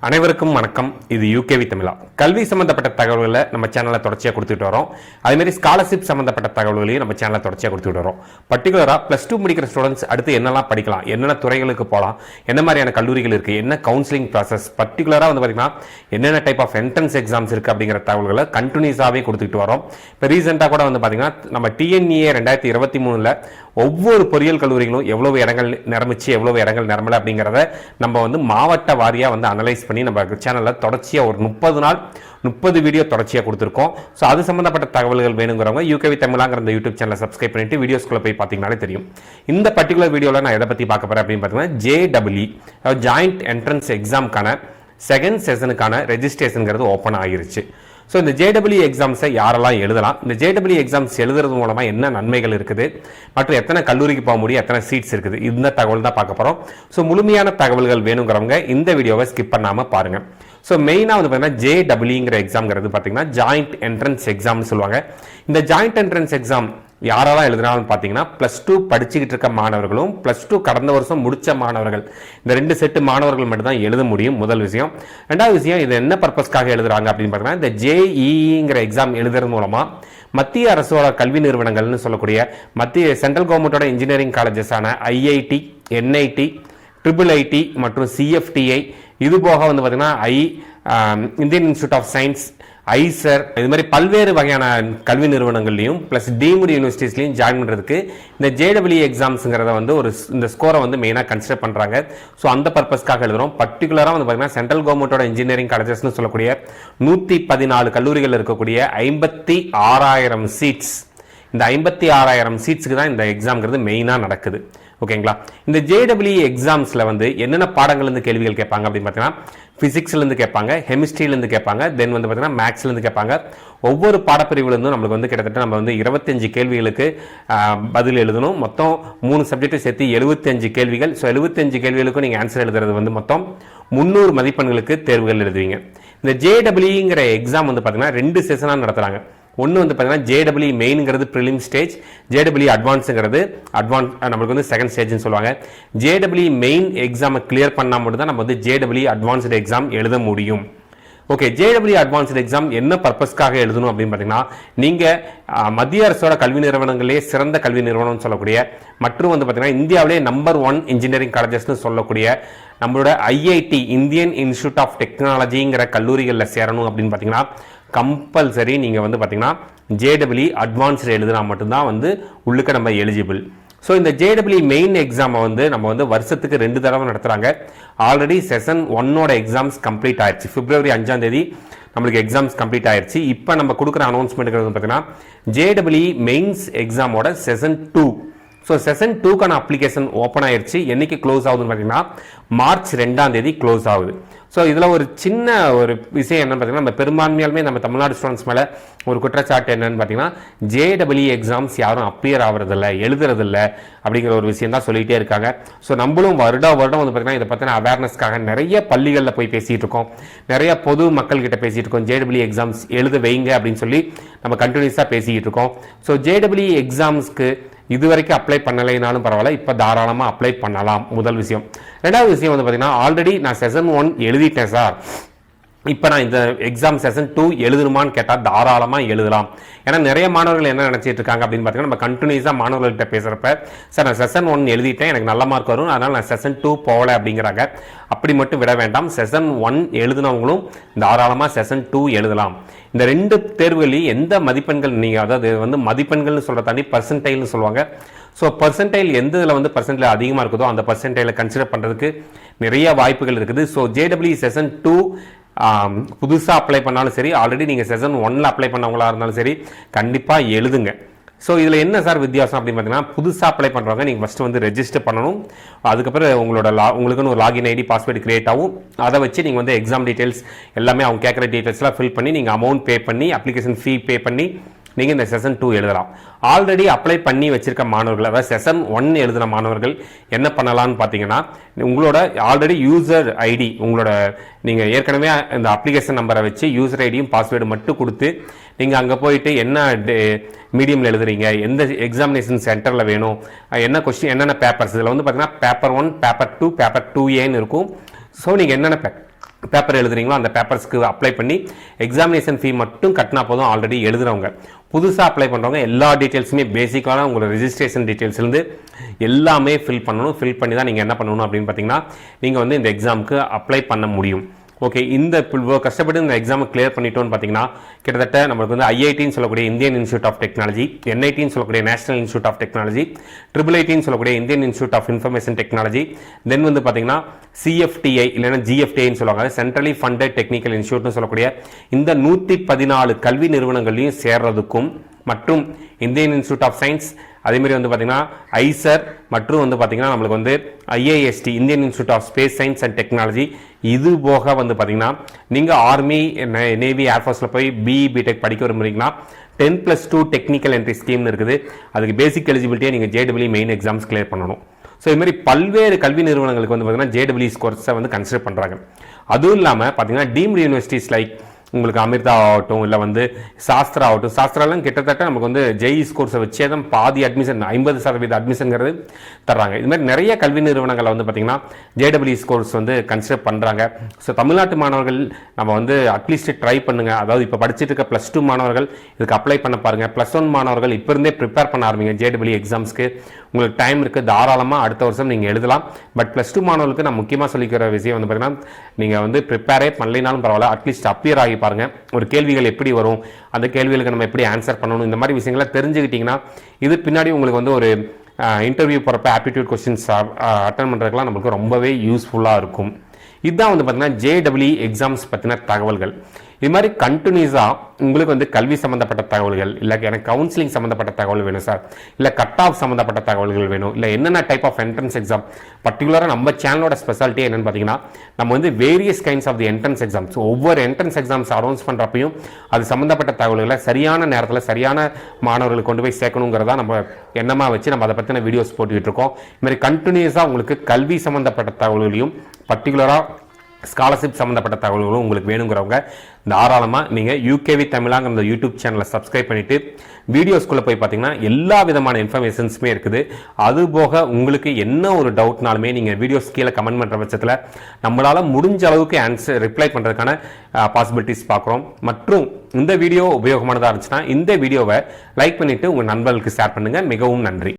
அனைவருக்கும் வணக்கம். இது யூகேவி தமிழா. கல்வி சம்பந்தப்பட்ட தகவல்களை நம்ம சேனல்ல தொடர்ச்சியாக கொடுத்துட்டு வரோம். அதே மாதிரி ஸ்காலர்ஷிப் சம்பந்தப்பட்ட தகவல்களையும் நம்ம சேனல்ல தொடர்ச்சியாக கொடுத்துட்டு வரோம். பர்டிகுலரா +2 முடிக்கிற ஸ்டூடெண்ட்ஸ் அடுத்து என்னெல்லாம் படிக்கலாம், என்னென்ன துறைகளுக்கு போகலாம், என்ன மாதிரியான கல்லூரிகள் இருக்கு, என்ன கவுன்சிலிங் ப்ராசஸ், பர்டிகுலரா வந்து பார்த்தீங்கன்னா என்னென்ன டைப் ஆஃப் என்ட்ரன்ஸ் எக்ஸாம்ஸ் இருக்கு அப்படிங்கிற தகவல்களை கண்டினியூஸாகவே கொடுத்துட்டு வரோம். இப்போ ரீசெண்டாக கூட வந்து பார்த்தீங்கன்னா நம்ம TNEA 2023 ஒவ்வொரு பொறியியல் கல்லூரிகளும் எவ்வளவு இடங்கள் நிரம்பிச்சு எவ்வளவு இடங்கள் நிரம்பல அப்படிங்கிறத நம்ம வந்து மாவட்ட வாரியா வந்து அனலைஸ் பண்ணி நம்ம சேனல்ல தொடர்ச்சியா ஒரு 30 நாள் 30 வீடியோ தொடர்ச்சியாக கொடுத்துருக்கோம். ஸோ அது சம்பந்தப்பட்ட தகவல்கள் வேணுங்கிறவங்க யூகேவி தமிழாங்கிற இந்த யூடியூப் சேனலை சப்ஸ்கிரைப் பண்ணிட்டு வீடியோஸ்குள்ள போய் பார்த்தீங்கன்னாலே தெரியும். இந்த பர்டிகுலர் வீடியோவில் நான் எதை பற்றி பார்க்க போறேன் அப்படின்னு பார்த்தீங்கன்னா JEE ஜாயிண்ட் என்ட்ரன்ஸ் எக்ஸாம்க்கான செகண்ட் செஷனுக்கான ரெஜிஸ்ட்ரேஷனுங்கிறது ஓப்பன் ஆகிருச்சு. ஸோ இந்த JEE எக்ஸாம்ஸை யாரெல்லாம் எழுதலாம், இந்த JEE எக்ஸாம்ஸ் எழுதுறது மூலமாக என்ன நன்மைகள் இருக்குது, மற்றும் எத்தனை கல்லூரிக்கு போக முடியும், எத்தனை சீட்ஸ் இருக்குது, இந்த தகவல் தான் பார்க்க போகிறோம். ஸோ முழுமையான தகவல்கள் வேணுங்கிறவங்க இந்த வீடியோவை ஸ்கிப் பண்ணாமல் பாருங்கள். ஸோ மெயினாக வந்து பார்த்தீங்கன்னா JEEங்கிற எக்ஸாம்ங்கிறது பார்த்தீங்கன்னா ஜாயிண்ட் என்ட்ரன்ஸ் எக்ஸாம்னு சொல்லுவாங்க. இந்த ஜாயிண்ட் என்ட்ரன்ஸ் எக்ஸாம் யாரெல்லாம் எழுதுனாலும் பார்த்தீங்கன்னா +2 படிச்சுக்கிட்டு இருக்க மாணவர்களும் +2 கடந்த வருஷம் முடித்த மாணவர்கள், இந்த 2 செட்டு மாணவர்கள் மட்டும் தான் எழுத முடியும். முதல் விஷயம். ரெண்டாவது விஷயம், இது என்ன பர்பஸ்க்காக எழுதுறாங்க அப்படின்னு பார்த்தீங்கன்னா இந்த JEEங்கிற எக்ஸாம் எழுதுறது மூலமாக மத்திய அரசோட கல்வி நிறுவனங்கள்னு சொல்லக்கூடிய மத்திய சென்ட்ரல் கவர்மெண்டோட இன்ஜினியரிங் காலேஜஸான IIT, NIT, IIIT மற்றும் CFTI, இது போக வந்து பார்த்தீங்கன்னா Indian institute of science, IISER, இது மாதிரி பல்வேறு வகையான கல்வி நிறுவனங்கள்லையும் ப்ளஸ் டீம்டு யூனிவர்சிட்டிஸ்லையும் ஜாயின் பண்ணுறதுக்கு இந்த JEE எக்ஸாம்ஸுங்கிறத வந்து இந்த ஸ்கோரை வந்து மெயினாக கன்சிடர் பண்ணுறாங்க. ஸோ அந்த பர்பஸ்க்காக எழுதுகிறோம். பர்டிகுலராக வந்து பார்த்தீங்கன்னா சென்ட்ரல் கவர்மெண்ட்டோட இன்ஜினியரிங் காலேஜஸ்னு சொல்லக்கூடிய 114 கல்லூரிகள் இருக்கக்கூடிய 56,000 சீட்ஸ், இந்த 56,000 சீட்ஸுக்கு தான் இந்த எக்ஸாம்ங்கிறது மெயினாக நடக்குது. ஓகேங்களா. இந்த JEE எக்ஸாம்ஸில் வந்து என்னென்ன பாடங்கள்லேருந்து கேள்விகள் கேட்பாங்க அப்படின்னு பார்த்தீங்கன்னா ஃபிசிக்ஸ்லேருந்து கேட்பாங்க, கெமிஸ்ட்ரியிலேருந்து கேட்பாங்க, தென் வந்து பார்த்தீங்கன்னா மேக்ஸ்லேருந்து கேட்பாங்க. ஒவ்வொரு பாடப்பிரிவுலேருந்தும் நம்மளுக்கு வந்து கிட்டத்தட்ட நம்ம வந்து 25 கேள்விகளுக்கு பதில் எழுதணும். மொத்தம் 3 சப்ஜெக்ட்டு சேர்த்து 75 கேள்விகள். ஸோ 75 கேள்விகளுக்கும் நீங்கள் ஆன்சர் எழுதுறது வந்து மொத்தம் 300 மதிப்பெண்களுக்கு தேர்வுகள் எழுதுவீங்க. இந்த JEEங்கிற எக்ஸாம் வந்து பார்த்தீங்கன்னா 2 செஷனாக நடத்துகிறாங்க. ஒன்று வந்து பார்த்தீங்கன்னா JEE மெயின்ங்கிறது ப்ரிலிம் ஸ்டேஜ், JEE அட்வான்ஸுங்கிறது நம்மளுக்கு வந்து செகண்ட் ஸ்டேஜ்னு சொல்லுவாங்க. JEE மெயின் எக்ஸாமை கிளியர் பண்ணால் மட்டும் தான் நம்ம வந்து JEE அட்வான்ஸ்டு எக்ஸாம் எழுத முடியும். ஓகே, JEE அட்வான்ஸ்டு எக்ஸாம் என்ன பர்பஸ்க்காக எழுதணும் அப்படின்னு பார்த்தீங்கன்னா நீங்கள் மத்திய அரசோட கல்வி நிறுவனங்களே சிறந்த கல்வி நிறுவனம்னு சொல்லக்கூடிய மற்றும் வந்து பார்த்தீங்கன்னா இந்தியாவிலே நம்பர் 1 இன்ஜினியரிங் காலேஜஸ்னு சொல்லக்கூடிய நம்மளோட IIT, இந்தியன் இன்ஸ்டியூட் ஆஃப் டெக்னாலஜிங்கிற கல்லூரிகளில் சேரணும் அப்படின்னு பார்த்தீங்கன்னா கம்பல்சரி நீங்கள் வந்து பார்த்தீங்கன்னா JEE அட்வான்ஸ்டு எழுதுனா மட்டும்தான் வந்து உள்ளுக்க நம்ம எலிஜிபிள். ஸோ இந்த JEE மெயின் எக்ஸாமை வந்து நம்ம வந்து வருஷத்துக்கு 2 தடவை நடத்துகிறாங்க. ஆல்ரெடி செஷன் 1ஓட எக்ஸாம்ஸ் கம்ப்ளீட் ஆயிடுச்சு. February 5 நம்மளுக்கு எக்ஸாம்ஸ் கம்ப்ளீட் ஆயிடுச்சு. இப்போ நம்ம கொடுக்குற அனௌன்ஸ்மெண்ட்டுங்கிறது பார்த்தீங்கன்னா JEE மெயின்ஸ் எக்ஸாமோட செஷன் 2. ஸோ செஷன் 2க்கான அப்ளிகேஷன் ஓப்பன் ஆயிடுச்சு. என்னைக்கு க்ளோஸ் ஆகுதுன்னு பார்த்தீங்கன்னா March 2 க்ளோஸ் ஆகுது. ஸோ இதில் ஒரு சின்ன ஒரு விஷயம் என்னன்னு பார்த்தீங்கன்னா நம்ம பெரும்பான்மையாலுமே நம்ம தமிழ்நாடு ஸ்டூடெண்ட்ஸ் மேலே ஒரு குற்றச்சாட்டு என்னன்னு பார்த்தீங்கன்னா JEE எக்ஸாம்ஸ் யாரும் அப்பியர் ஆகிறதில்ல, எழுதுறதில்ல அப்படிங்கிற ஒரு விஷயம் தான் சொல்லிகிட்டே இருக்காங்க. ஸோ நம்மளும் வருடம் வந்து பார்த்தீங்கன்னா இதை பற்றின அவேர்னஸ்க்காக நிறைய பள்ளிகளில் போய் பேசிகிட்டு இருக்கோம், நிறைய பொது மக்கள்கிட்ட பேசிகிட்டு இருக்கோம். JEE எக்ஸாம்ஸ் எழுத வைங்க அப்படின்னு சொல்லி நம்ம கண்டினியூஸாக பேசிக்கிட்டு இருக்கோம். ஸோ JEE எக்ஸாம்ஸ்க்கு இது வரைக்கும் அப்ளை பண்ணலைனாலும் பரவாயில்ல, இப்போ தாராளமாக அப்ளை பண்ணலாம். முதல் விஷயம். ரெண்டாவது விஷயம் வந்து பார்த்தீங்கன்னா ஆல்ரெடி நான் செஷன் 1 எழுதிட்டேன் சார், இப்போ நான் இந்த எக்ஸாம் செஷன் 2 எழுதணுமான்னு கேட்டால் தாராளமாக எழுதலாம். ஏன்னா நிறைய மாணவர்கள் என்ன நினச்சிட்டு இருக்காங்க அப்படின்னு பார்த்தீங்கன்னா நம்ம கண்டினியூஸாக மாணவர்கள்ட்ட பேசுகிறப்ப சார் நான் செஷன் 1 எழுதிட்டேன், எனக்கு நல்ல மார்க் வரும், அதனால் நான் செஷன் 2 போகலை அப்படிங்கிறாங்க. அப்படி மட்டும் விட வேண்டாம். செஷன் 1 எழுதினவங்களும் தாராளமாக செஷன் 2 எழுதலாம். இந்த 2 தேர்வுகளையும் எந்த மதிப்பெண்கள் நீங்கள், அதாவது வந்து மதிப்பெண்கள்னு சொல்கிற தாண்டி பர்சன்டைல்னு சொல்லுவாங்க. ஸோ பர்சன்டைல் எந்த இதில் வந்து பர்சன்டைல் அதிகமாக இருக்குதோ அந்த பர்சன்டைலை கன்சிடர் பண்ணுறதுக்கு நிறைய வாய்ப்புகள் இருக்குது. ஸோ JEE செஷன் 2 புதுசாக அப்ளை பண்ணாலும் சரி, ஆல்ரெடி நீங்கள் செஷன் 1 அப்ளை பண்ணவங்களா இருந்தாலும் சரி, கண்டிப்பாக எழுதுங்க. ஸோ இதில் என்ன சார் வித்தியாசம் அப்படின்னு பார்த்தீங்கன்னா புதுசாக அப்ளை பண்ணுறவங்க நீங்கள் ஃபஸ்ட்டு வந்து ரெஜிஸ்டர் பண்ணணும். அதுக்கப்புறம் உங்களுக்குன்னு ஒரு லாகின் ஐடி பாஸ்வேர்டு கிரியேட் ஆகும். அதை வச்சு நீங்கள் வந்து எக்ஸாம் டீட்டெயில்ஸ் எல்லாமே அவங்க கேட்குற டீட்டெயில்ஸ்லாம் ஃபில் பண்ணி நீங்கள் அமௌண்ட் பே பண்ணி அப்ளிகேஷன் ஃபீ பே பண்ணி நீங்கள் இந்த செஷன் 2 எழுதலாம். ஆல்ரெடி அப்ளை பண்ணி வச்சிருக்க மாணவர்கள், அதாவது செஷன் 1 எழுதின மாணவர்கள் என்ன பண்ணலாம்னு பார்த்தீங்கன்னா உங்களோட ஆல்ரெடி யூசர் ஐடி, உங்களோட நீங்கள் ஏற்கனவே இந்த அப்ளிகேஷன் நம்பரை வச்சு யூசர் ஐடியும் பாஸ்வேர்டு மட்டும் கொடுத்து நீங்கள் அங்கே போயிட்டு என்ன மீடியமில் எழுதுறீங்க, எந்த எக்ஸாமினேஷன் சென்டரில் வேணும், என்ன கொஸ்டின், என்னென்ன பேப்பர்ஸ், இதில் வந்து பார்த்தீங்கன்னா பேப்பர் 1, பேப்பர் 2, பேப்பர் 2Aன்னு இருக்கும். ஸோ நீங்கள் என்னென்ன பேப்பர் எழுதுறீங்களோ அந்த பேப்பர்ஸ்க்கு அப்ளை பண்ணி எக்ஸாமினேஷன் ஃபீ மட்டும் கட்டினா போதும். ஆல்ரெடி எழுதுறவங்க, புதுசாக அப்ளை பண்ணுறவங்க எல்லா டீட்டெயில்ஸுமே பேசிக்கான உங்களோட ரெஜிஸ்ட்ரேஷன் டீட்டெயில்ஸ்லேருந்து எல்லாமே ஃபில் பண்ணணும். ஃபில் பண்ணி தான் நீங்கள் என்ன பண்ணணும் அப்படின்னு பார்த்தீங்கன்னா நீங்கள் வந்து இந்த எக்ஸாமுக்கு அப்ளை பண்ண முடியும். ஓகே, இந்த கஷ்டப்பட்டு இந்த எக்ஸாமை கிளியர் பண்ணிட்டோன்னு பார்த்தீங்கன்னா கிட்டத்தட்ட நம்மளுக்கு வந்து ஐஐடின்னு சொல்லக்கூடிய இந்தியன் இன்ஸ்டியூட் ஆஃப் டெக்னாலஜி, என்ஐடின்னு சொல்லக்கூடிய நேஷனல் இன்ஸ்டியூட் ஆஃப் டெக்னாலஜி, IIITன்னு சொல்லக்கூடிய Indian institute of information technology, then வந்து பார்த்தீங்கன்னா CFTI இல்லைன்னா GFTIன்னு சொல்லுவாங்க, சென்ட்ரலி ஃபண்டட் டெக்னிக்கல் இன்ஸ்டியூட்னு சொல்லக்கூடிய இந்த 114 கல்வி நிறுவனங்களையும் சேர்றதுக்கும் மற்றும் இந்தியன் இன்ஸ்டியூட் ஆஃப் சயின்ஸ், அதேமாதிரி வந்து பார்த்தீங்கன்னா ஐசர் மற்றும் வந்து பார்த்தீங்கன்னா நம்மளுக்கு வந்து IIST Indian institute of Space Science and Technology, இது போக வந்து பார்த்தீங்கன்னா நீங்கள் ஆர்மி, நேவி, ஏர்ஃபோர்ஸில் போய் பிடெக் படிக்க விரும்புறீங்கன்னா 10+2 டெக்னிக்கல் என்ட்ரி ஸ்கீம்னு இருக்குது. அதுக்கு பேசிக் எலிஜிபிலிட்டியை நீங்கள் JEE மெயின் எக்ஸாம்ஸ் கிளியர் பண்ணணும். ஸோ இதுமாதிரி பல்வேறு கல்வி நிறுவனங்களுக்கு வந்து பார்த்தீங்கன்னா JEE ஸ்கோர்ஸை வந்து கன்சிடர் பண்ணுறாங்க. அதுவும் இல்லாமல் பார்த்தீங்கன்னா டீம்டு யூனிவர்சிட்டிஸ் லைக் உங்களுக்கு அமிர்தா ஆகட்டும், இல்லை வந்து சாஸ்திரா ஆகட்டும், சாஸ்திராலாம் கிட்டத்தட்ட நமக்கு வந்து JEE ஸ்கோர்ஸை வச்சே தான் பாதி அட்மிஷன் 50% அட்மிஷன்கிறது தர்றாங்க. இது மாதிரி நிறைய கல்வி நிறுவனங்களை வந்து பார்த்தீங்கன்னா JEE ஸ்கோர்ஸ் வந்து கன்சிடர் பண்ணுறாங்க. ஸோ தமிழ்நாட்டு மாணவர்கள் நம்ம வந்து அட்லீஸ்ட் ட்ரை பண்ணுங்கள். அதாவது இப்போ படிச்சுட்டு இருக்க +2 மாணவர்கள் இதுக்கு அப்ளை பண்ண பாருங்கள். +1 மாணவர்கள் இப்போ இருந்தே ப்ரிப்பேர் பண்ண ஆரம்பிங்க. JEE எக்ஸாம்ஸ்க்கு உங்களுக்கு டைம் இருக்குது, தாராளமாக அடுத்த வருஷம் நீங்கள் எழுதலாம். பட் +2 மாணவர்களுக்கு நான் முக்கியமாக சொல்லிக்கிற விஷயம் வந்து பார்த்தீங்கன்னா நீங்கள் வந்து ப்ரிப்பேரே பண்ணலைனாலும் பரவாயில்ல, அட்லீஸ்ட் அப்பியர் ஆகி பாருங்க. ஒரு கேள்விகள் எப்படி வரும், அந்த கேள்விகளுக்கு நம்ம எப்படி ஆன்சர் பண்ணணும், இந்த மாதிரி விஷயங்களை தெரிஞ்சுக்கிட்டீங்கன்னா இது பின்னாடி உங்களுக்கு வந்து ஒரு இன்டர்வியூ போகிறப்ப ஆப்டிடியூட் கொஸ்டின்ஸ் அட்டன் பண்ணுறதுக்குலாம் நம்மளுக்கு ரொம்பவே யூஸ்ஃபுல்லாக இருக்கும். இதுதான் வந்து பார்த்தீங்கன்னா JEE எக்ஸாம்ஸ் பற்றின தகவல்கள். இது மாதிரி கண்டினியூஸாக உங்களுக்கு வந்து கல்வி சம்மந்தப்பட்ட தகவல்கள், இல்லை எனக்கு கவுன்சிலிங் சம்மந்தப்பட்ட தகவல் வேணும் சார், இல்லை கட் ஆஃப் சம்மந்தப்பட்ட தகவல்கள் வேணும், இல்லை என்னென்ன டைப் ஆஃப் என்ட்ரன்ஸ் எக்ஸாம், பர்டிகுலராக நம்ம சேனலோட ஸ்பெஷாலிட்டி என்னென்னு பார்த்தீங்கன்னா நம்ம வந்து various kinds of the entrance exams, ஒவ்வொரு என்ட்ரன்ஸ் எக்ஸாம்ஸ் அனௌன்ஸ் பண்ணுறப்பையும் அது சம்மந்தப்பட்ட தகவல்களை சரியான நேரத்தில் சரியான மாணவர்களுக்கு கொண்டு போய் சேர்க்கணுங்கிறதா நம்ம எண்ணமாக வச்சு நம்ம அதை பற்றின வீடியோஸ் போட்டுக்கிட்டு இருக்கோம். இதுமாதிரி கண்டினியூஸாக உங்களுக்கு கல்வி சம்மந்தப்பட்ட தகவல்களையும் பர்டிகுலராக ஸ்காலர்ஷிப் சம்மந்தப்பட்ட தகவல்களும் உங்களுக்கு வேணுங்கிறவங்க தாராளமாக நீங்கள் யூகேவி தமிழாங்கிற அந்த யூடியூப் சேனலை சப்ஸ்கிரைப் பண்ணிவிட்டு வீடியோஸ்குள்ளே போய் பார்த்தீங்கன்னா எல்லா விதமான இன்ஃபர்மேஷன்ஸுமே இருக்குது. அதுபோக உங்களுக்கு என்ன ஒரு டவுட்னாலுமே நீங்கள் வீடியோஸ் கீழே கமெண்ட் பண்ணுற பட்சத்தில் நம்மளால் முடிஞ்ச அளவுக்கு ரிப்ளை பண்ணுறதுக்கான பாசிபிலிட்டிஸ் பார்க்குறோம். மற்றும் இந்த வீடியோ உபயோகமானதாக இருந்துச்சுன்னா இந்த வீடியோவை லைக் பண்ணிவிட்டு உங்கள் நண்பர்களுக்கு ஷேர் பண்ணுங்கள். மிகவும் நன்றி.